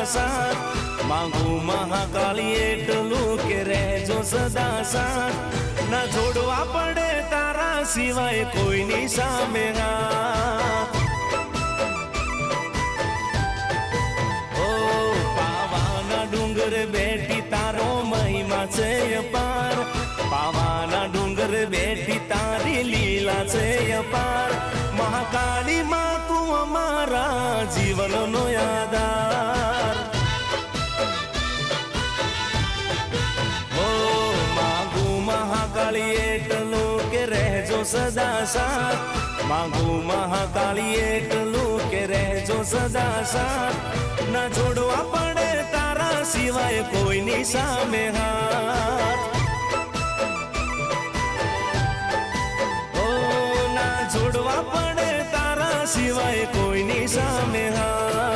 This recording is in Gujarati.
સાથ માંગુ મહાકાળી એટલું કે રહેજો સદા સાથ ના જોડવા પડે તારા સિવાય કોઈની સામે હાથ ઓ પાવાના ડુંગર બેઠી તારો મહિમા છે અપાર પાવાના ડુંગર બેઠી તારી લીલા છે અપાર મહાકાળી માં તું અમારા જીવનનો આધાર ઓ માંગુ મહાકાળી એટલું કે રહેજો સદા સાથ માંગુ મહાકાળી એટલું કે રહેજો સદા સાથ ના જોડવા પડે તારા સિવાય કોઈની સામે હાથ જોડવા પડે તારા સિવાય કોઈની સામે હા